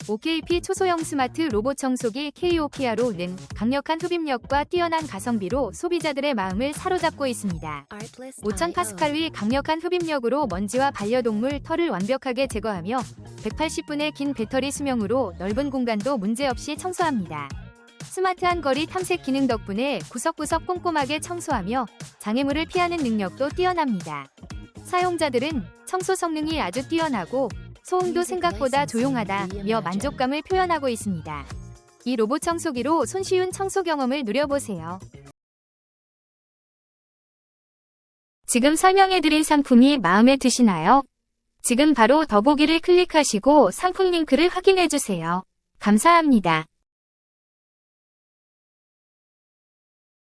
OKP 초소형 스마트 로봇 청소기 KOPRO는 강력한 흡입력과 뛰어난 가성비로 소비자들의 마음을 사로잡고 있습니다. 5000파스칼의 강력한 흡입력으로 먼지와 반려동물 털을 완벽하게 제거하며 180분의 긴 배터리 수명으로 넓은 공간도 문제없이 청소합니다. 스마트한 거리 탐색 기능 덕분에 구석구석 꼼꼼하게 청소하며 장애물을 피하는 능력도 뛰어납니다. 사용자들은 청소 성능이 아주 뛰어나고 소음도 생각보다 조용하다며 만족감을 표현하고 있습니다. 이 로봇 청소기로 손쉬운 청소 경험을 누려보세요. 지금 설명해드린 상품이 마음에 드시나요? 지금 바로 더보기를 클릭하시고 상품 링크를 확인해주세요. 감사합니다.